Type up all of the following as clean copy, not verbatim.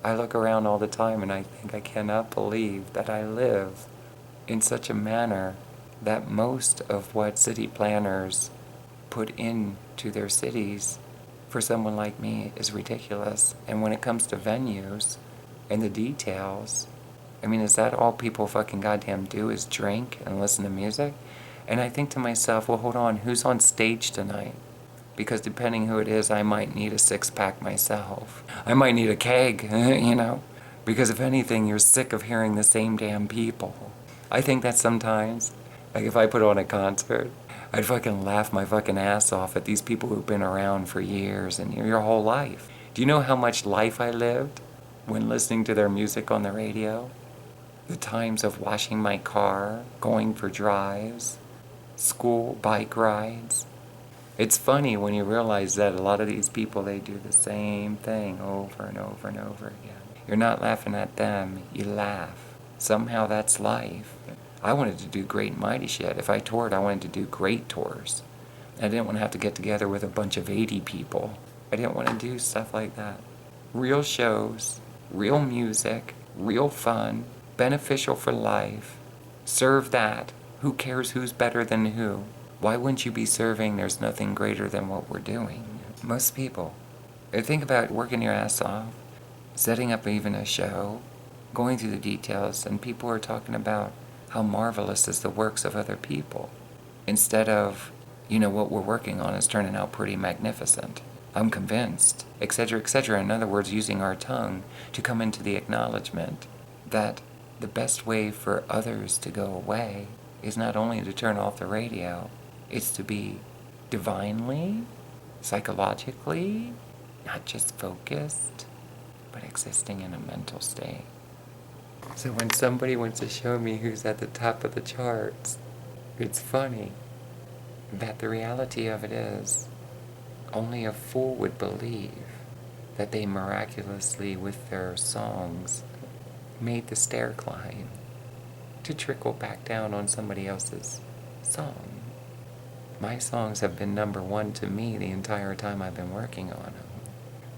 I look around all the time and I think I cannot believe that I live in such a manner that most of what city planners put into their cities for someone like me is ridiculous. And when it comes to venues and the details, I mean, is that all people fucking goddamn do is drink and listen to music? And I think to myself, well, hold on, who's on stage tonight? Because depending who it is, I might need a six-pack myself. I might need a keg, you know? Because if anything, you're sick of hearing the same damn people. I think that sometimes, like if I put on a concert, I'd fucking laugh my fucking ass off at these people who've been around for years and your whole life. Do you know how much life I lived when listening to their music on the radio? The times of washing my car, going for drives, school bike rides. It's funny when you realize that a lot of these people, they do the same thing over and over and over again. You're not laughing at them, you laugh. Somehow that's life. I wanted to do great and mighty shit. If I toured, I wanted to do great tours. I didn't want to have to get together with a bunch of 80 people. I didn't want to do stuff like that. Real shows, real music, real fun, beneficial for life. Serve that. Who cares who's better than who? Why wouldn't you be serving there's nothing greater than what we're doing? Most people. Think about working your ass off, setting up even a show, going through the details, and people are talking about how marvelous is the works of other people. Instead of, you know, what we're working on is turning out pretty magnificent. I'm convinced, etc., etc. In other words, using our tongue to come into the acknowledgement that the best way for others to go away is not only to turn off the radio, it's to be divinely, psychologically, not just focused, but existing in a mental state. So when somebody wants to show me who's at the top of the charts, it's funny that the reality of it is only a fool would believe that they miraculously, with their songs, made the stair climb to trickle back down on somebody else's song. My songs have been number one to me the entire time I've been working on them.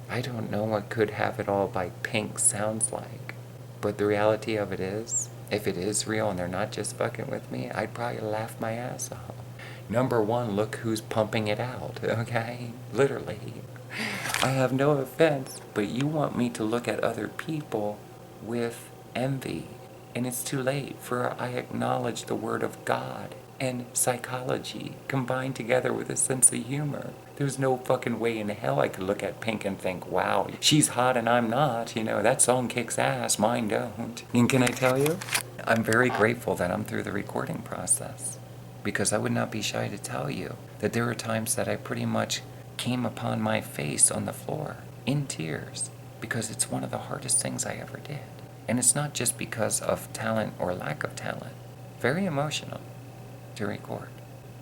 I don't know what Could Have It All by Pink sounds like, but the reality of it is, if it is real and they're not just fucking with me, I'd probably laugh my ass off. Number one, look who's pumping it out, okay? Literally. I have no offense, but you want me to look at other people with envy. And it's too late, for I acknowledge the word of God and psychology combined together with a sense of humor. There's no fucking way in hell I could look at Pink and think, wow, she's hot and I'm not. You know, that song kicks ass, mine don't. And can I tell you, I'm very grateful that I'm through the recording process, because I would not be shy to tell you that there were times that I pretty much came upon my face on the floor in tears, because it's one of the hardest things I ever did. And it's not just because of talent or lack of talent. Very emotional to record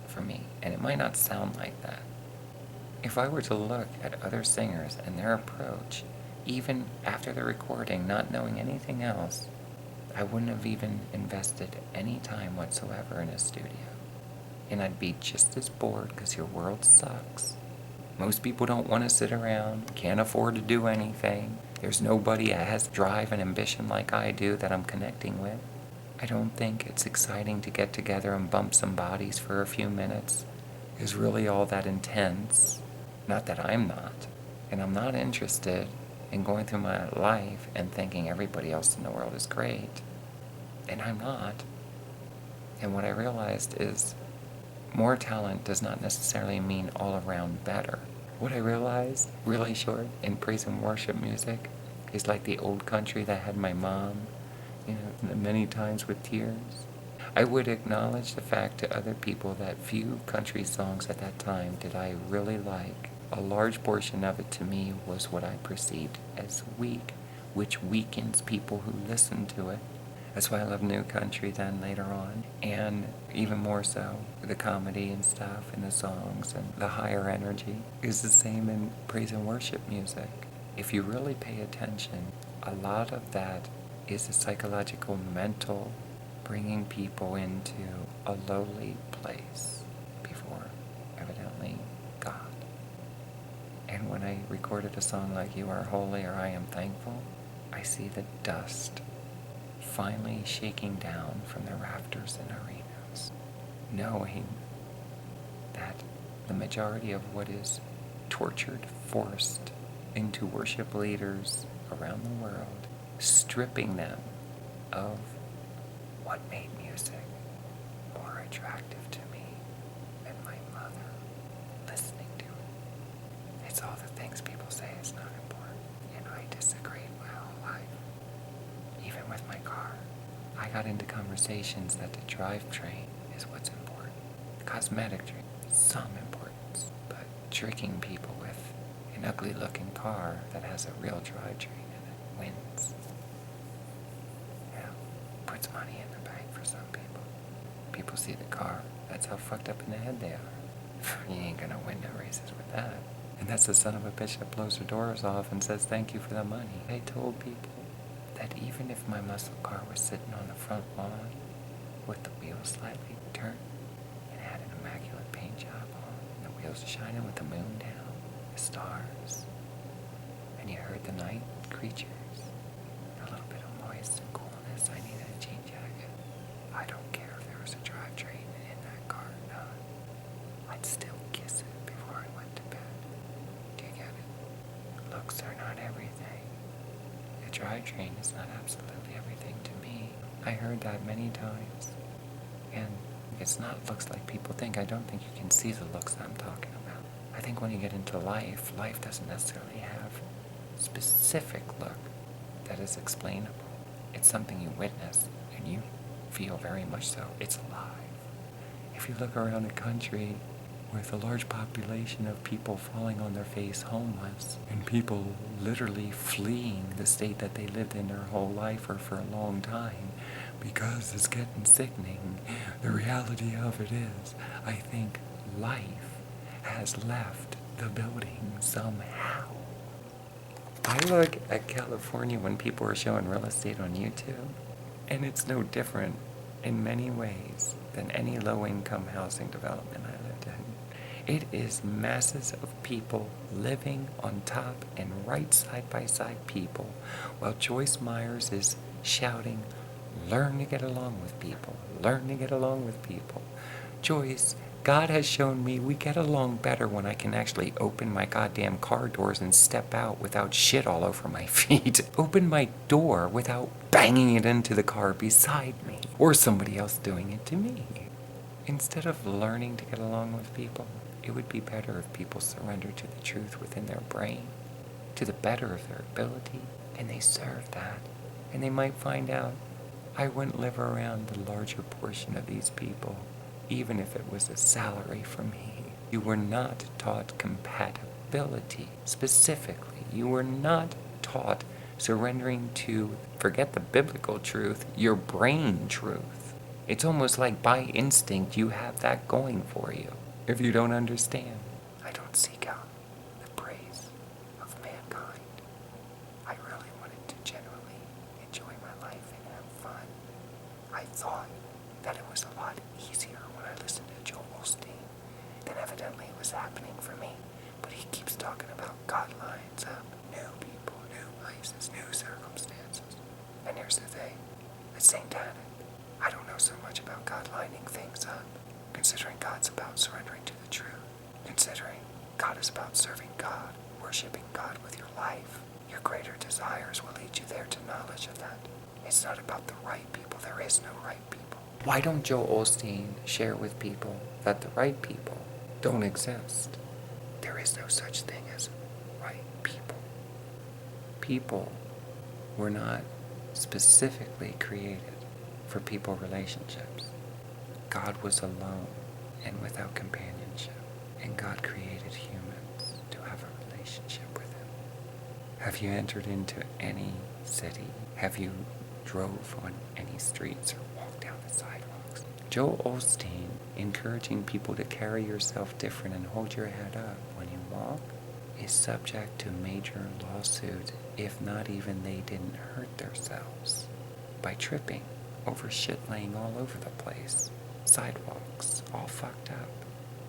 for me, and it might not sound like that. If I were to look at other singers and their approach, even after the recording, not knowing anything else, I wouldn't have even invested any time whatsoever in a studio. And I'd be just as bored because your world sucks. Most people don't want to sit around, can't afford to do anything. There's nobody that has drive and ambition like I do that I'm connecting with. I don't think it's exciting to get together and bump some bodies for a few minutes. Is really all that intense. Not that I'm not. And I'm not interested in going through my life and thinking everybody else in the world is great. And I'm not. And what I realized is more talent does not necessarily mean all around better. What I realized, really short, in praise and worship music is like the old country that had my mom, you know, many times with tears. I would acknowledge the fact to other people that few country songs at that time did I really like. A large portion of it to me was what I perceived as weak, which weakens people who listen to it. That's why I love new country then later on. And even more so, the comedy and stuff and the songs and the higher energy is the same in praise and worship music. If you really pay attention, a lot of that is a psychological, mental, bringing people into a lowly place before, evidently, God. And when I recorded a song like You Are Holy or I Am Thankful, I see the dust finally shaking down from the rafters and arenas, knowing that the majority of what is tortured, forced into worship leaders around the world, stripping them of what made music more attractive to me than my mother listening to it. It's all the things people say is not important, and I disagreed my whole life. Even with my car, I got into conversations that the drivetrain is what's important. The cosmetic train, some importance, but tricking people with an ugly-looking car that has a real drivetrain in it wins. Yeah, puts money in the bank for some people. People see the car, that's how fucked up in the head they are. You ain't gonna win no races with that. And that's the son of a bitch that blows her doors off and says thank you for the money. I told people that even if my muscle car was sitting on the front lawn with the wheels slightly turned and had an immaculate paint job on, and the wheels shining with the moon down, the stars, and you heard the night creatures, a little bit of moist and coolness, I needed a jean jacket. I don't care if there was a drivetrain in that car or not. I'd still kiss it before I went to bed. Do you get it? Looks are not everything. The drivetrain is not absolutely everything to me. I heard that many times. And it's not looks like people think. I don't think you can see the looks I'm talking about. I think when you get into life, life doesn't necessarily have specific look that is explainable. It's something you witness, and you feel very much so. It's alive. If you look around the country with a large population of people falling on their face homeless, and people literally fleeing the state that they lived in their whole life or for a long time because it's getting sickening, the reality of it is, I think life has left the building somehow. I look at California when people are showing real estate on YouTube, and it's no different in many ways than any low-income housing development I lived in. It is masses of people living on top and right side by side people, while Joyce Myers is shouting, learn to get along with people, learn to get along with people. Joyce, God has shown me we get along better when I can actually open my goddamn car doors and step out without shit all over my feet. Open my door without banging it into the car beside me, or somebody else doing it to me. Instead of learning to get along with people, it would be better if people surrendered to the truth within their brain, to the better of their ability, and they served that. And they might find out, I wouldn't live around the larger portion of these people, even if it was a salary for me. You were not taught compatibility. Specifically, you were not taught surrendering to, forget the biblical truth, your brain truth. It's almost like by instinct you have that going for you. If you don't understand, I don't seek out the praise of mankind. I really wanted to genuinely enjoy my life and have fun. I thought that it was a lot easier when I listened to Joel Osteen than evidently it was happening for me. But he keeps talking about God lines up, new people, new places, new circumstances. And here's the thing, it's satanic. I don't know so much about God lining things up, considering God's about surrendering to the truth, considering God is about serving God, worshiping God with your life. Your greater desires will lead you there to knowledge of that. It's not about the right people. There is no right people. Why don't Joel Osteen share with people that the right people don't exist? There is no such thing as right people. People were not specifically created for people relationships. God was alone and without companionship, and God created humans to have a relationship with him. Have you entered into any city? Have you drove on any streets or walked down the sidewalks? Joel Osteen encouraging people to carry yourself different and hold your head up when you walk is subject to major lawsuits if not even they didn't hurt themselves by tripping over shit laying all over the place. Sidewalks all fucked up.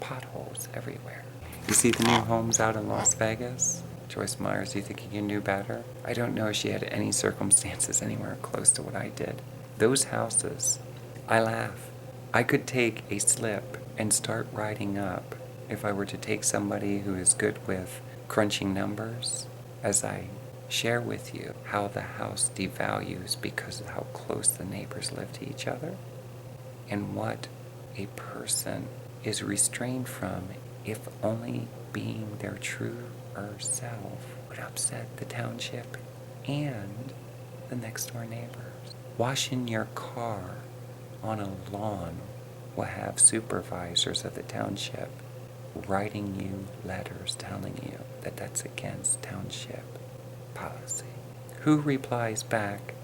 Potholes everywhere. You see the new homes out in Las Vegas? Joyce Myers, do you think you knew better? I don't know if she had any circumstances anywhere close to what I did. Those houses, I laugh. I could take a slip and start writing up if I were to take somebody who is good with crunching numbers, as I share with you how the house devalues because of how close the neighbors live to each other, and what a person is restrained from if only being their truer self would upset the township and the next door neighbors. Washing your car on a lawn will have supervisors of the township writing you letters telling you that that's against township policy. Who replies back,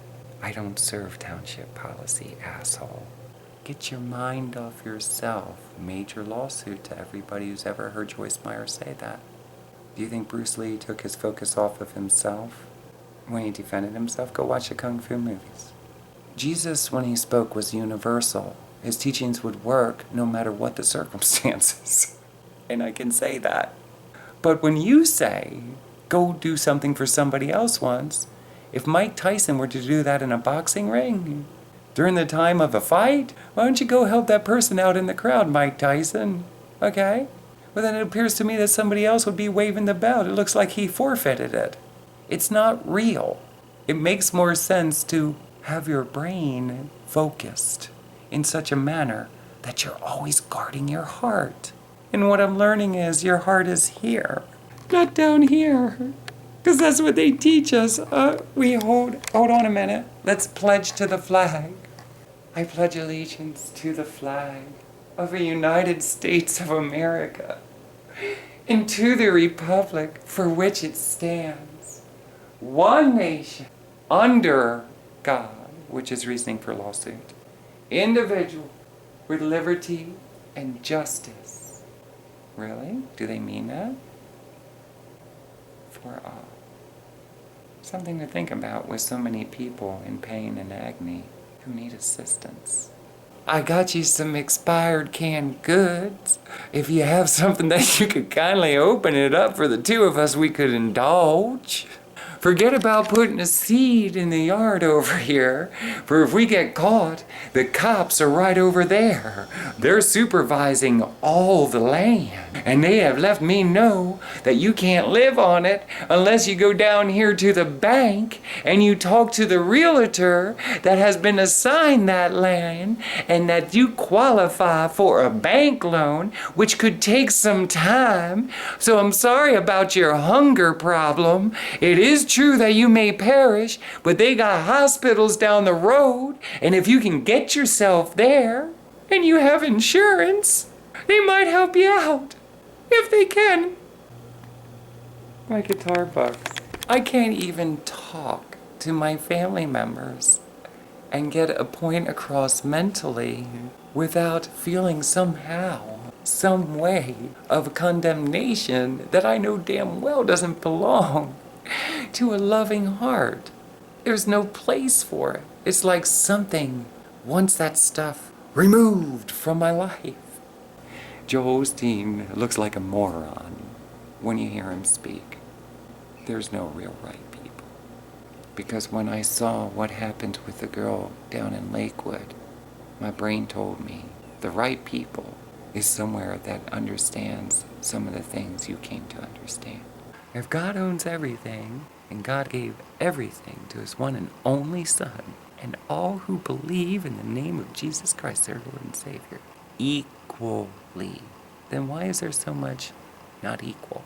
"I don't serve township policy, asshole"? Get your mind off yourself. Major lawsuit to everybody who's ever heard Joyce Meyer say that. Do you think Bruce Lee took his focus off of himself when he defended himself? Go watch the Kung Fu movies. Jesus, when he spoke, was universal. His teachings would work no matter what the circumstances. And I can say that. But when you say, go do something for somebody else once, if Mike Tyson were to do that in a boxing ring, during the time of a fight, why don't you go help that person out in the crowd, Mike Tyson? Okay? Well, then it appears to me that somebody else would be waving the belt. It looks like he forfeited it. It's not real. It makes more sense to have your brain focused in such a manner that you're always guarding your heart. And what I'm learning is your heart is here, not down here. Because that's what they teach us. Hold on a minute. Let's pledge to the flag. I pledge allegiance to the flag of the United States of America and to the republic for which it stands, one nation, under God, which is reasoning for lawsuit, individual, with liberty and justice. Really? Do they mean that? For all. Something to think about with so many people in pain and agony who need assistance. I got you some expired canned goods. If you have something that you could kindly open it up for the two of us, we could indulge. Forget about putting a seed in the yard over here, for if we get caught, the cops are right over there. They're supervising all the land, and they have left me know that you can't live on it unless you go down here to the bank and you talk to the realtor that has been assigned that land and that you qualify for a bank loan, which could take some time. So I'm sorry about your hunger problem. It is true that you may perish, but they got hospitals down the road, and if you can get yourself there and you have insurance, they might help you out if they can. My guitar bugs. I can't even talk to my family members and get a point across mentally without feeling somehow, some way of condemnation that I know damn well doesn't belong to a loving heart. There's no place for it. It's like something wants that stuff removed from my life. Joel Osteen looks like a moron when you hear him speak. There's no real right people. Because when I saw what happened with the girl down in Lakewood, my brain told me the right people is somewhere that understands some of the things you came to understand. If God owns everything, and God gave everything to his one and only Son, and all who believe in the name of Jesus Christ, their Lord and Savior, equally, then why is there so much not equal?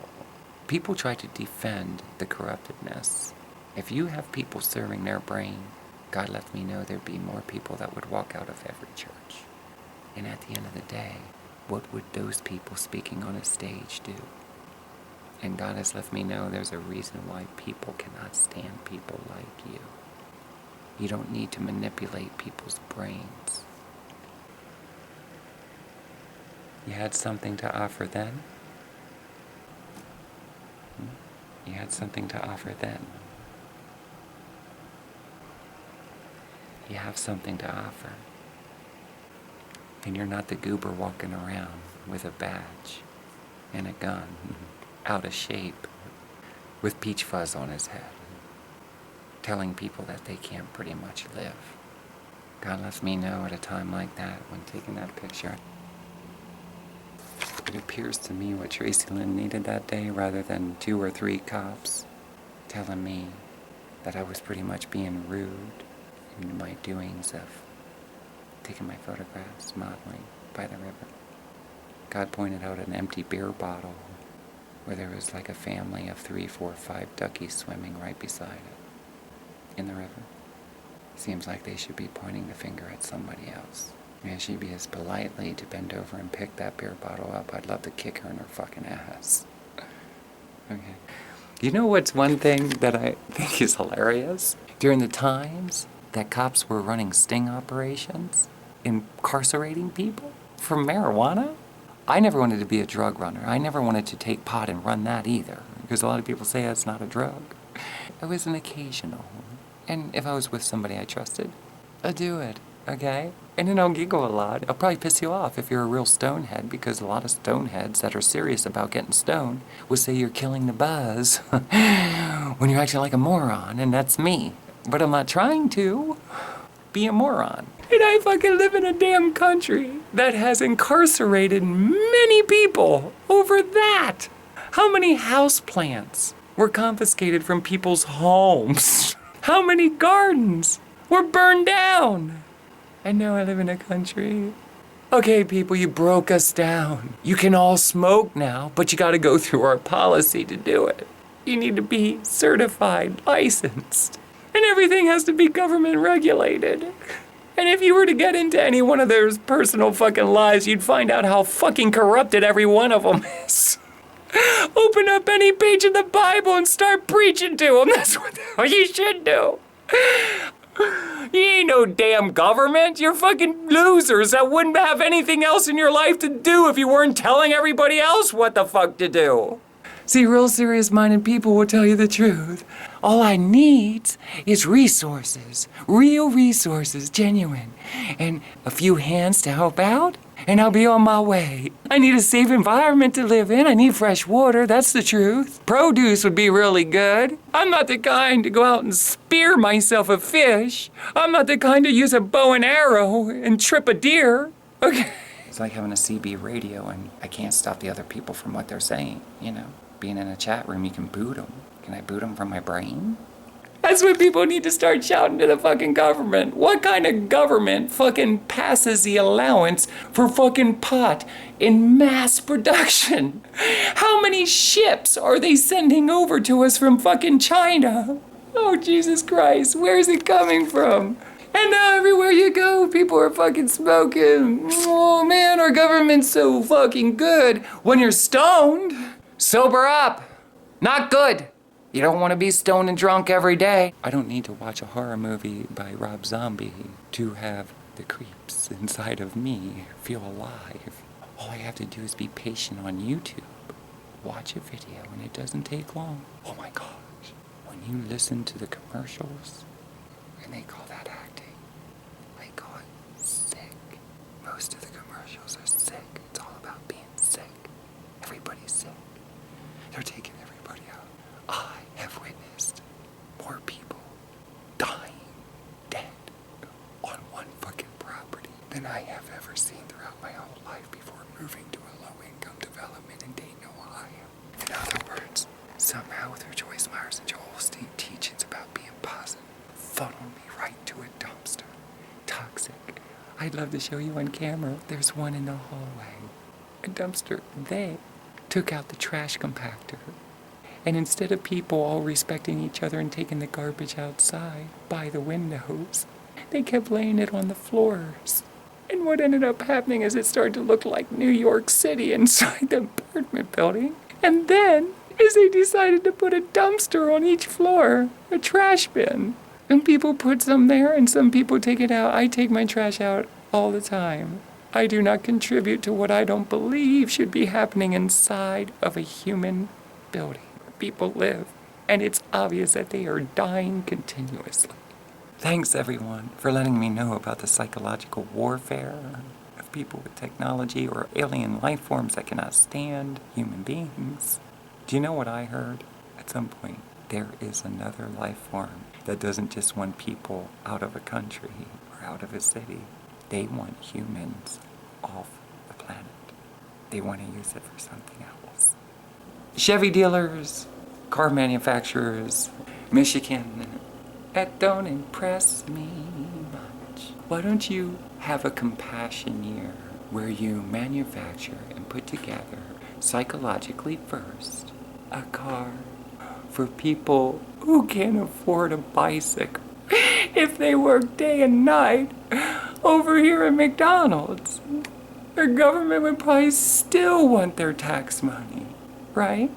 People try to defend the corruptedness. If you have people serving their brain, God let me know there'd be more people that would walk out of every church. And at the end of the day, what would those people speaking on a stage do? And God has left me know there's a reason why people cannot stand people like you. You don't need to manipulate people's brains. You had something to offer then? You had something to offer then. You have something to offer. And you're not the goober walking around with a badge and a gun, out of shape. with peach fuzz on his head, telling people that they can't pretty much live. God lets me know at a time like that, when taking that picture, it appears to me what Tracilyn needed that day, rather than 2 or 3 cops telling me that I was pretty much being rude in my doings of taking my photographs, modeling by the river. God pointed out an empty beer bottle where there was like a family of 3, 4, 5 duckies swimming right beside it in the river. Seems like they should be pointing the finger at somebody else. May she be as politely to bend over and pick that beer bottle up. I'd love to kick her in her fucking ass. Okay. You know what's one thing that I think is hilarious? During the times that cops were running sting operations, incarcerating people for marijuana, I never wanted to be a drug runner. I never wanted to take pot and run that either, because a lot of people say that's not a drug. It was an occasional. And if I was with somebody I trusted, I'd do it, okay? And then I'll giggle a lot. I'll probably piss you off if you're a real stonehead, because a lot of stoneheads that are serious about getting stoned will say you're killing the buzz when you're acting like a moron, and that's me. But I'm not trying to be a moron. And I fucking live in a damn country that has incarcerated many people over that. How many houseplants were confiscated from people's homes? How many gardens were burned down? And now I live in a country. Okay, people, you broke us down. You can all smoke now, but you gotta go through our policy to do it. You need to be certified, licensed. And everything has to be government regulated. And if you were to get into any one of their personal fucking lives, you'd find out how fucking corrupted every one of them is. Open up any page in the Bible and start preaching to them. That's what the hell you should do. You ain't no damn government. You're fucking losers that wouldn't have anything else in your life to do if you weren't telling everybody else what the fuck to do. See, real serious-minded people will tell you the truth. All I need is resources, real resources, genuine, and a few hands to help out, and I'll be on my way. I need a safe environment to live in. I need fresh water, that's the truth. Produce would be really good. I'm not the kind to go out and spear myself a fish. I'm not the kind to use a bow and arrow and trip a deer. Okay. It's like having a CB radio and I can't stop the other people from what they're saying, you know? Being in a chat room, you can boot them. Can I boot them from my brain? That's what people need to start shouting to the fucking government. What kind of government fucking passes the allowance for fucking pot in mass production? How many ships are they sending over to us from fucking China? Oh, Jesus Christ, where's it coming from? And now everywhere you go, people are fucking smoking. Oh man, our government's so fucking good. When you're stoned, sober up. Not good. You don't want to be stoned and drunk every day. I don't need to watch a horror movie by Rob Zombie to have the creeps inside of me feel alive. All I have to do is be patient on YouTube. Watch a video and it doesn't take long. Oh my gosh. When you listen to the commercials, and they call that acting, I call it sick. Most of the commercials are sick. It's all about being sick. Everybody's sick. They're taking everybody out. I have witnessed more people dying dead on one fucking property than I have ever seen throughout my whole life before moving to a low-income development in Dayton, Ohio. In other words, somehow through Joyce Myers and Joel Osteen teachings about being positive, funneled me right to a dumpster. Toxic. I'd love to show you on camera. There's one in the hallway. A dumpster. They took out the trash compactor. And instead of people all respecting each other and taking the garbage outside by the windows, they kept laying it on the floors. And what ended up happening is it started to look like New York City inside the apartment building. And then is they decided to put a dumpster on each floor, a trash bin. And people put some there and some people take it out. I take my trash out all the time. I do not contribute to what I don't believe should be happening inside of a human building where people live. And it's obvious that they are dying continuously. Thanks everyone for letting me know about the psychological warfare of people with technology or alien life forms that cannot stand human beings. Do you know what I heard? At some point, there is another life form that doesn't just want people out of a country or out of a city. They want humans off the planet. They want to use it for something else. Chevy dealers, car manufacturers, Michigan, that don't impress me much. Why don't you have a compassion year where you manufacture and put together, psychologically first, a car for people who can't afford a bicycle if they work day and night over here at McDonald's? The government would probably still want their tax money, right?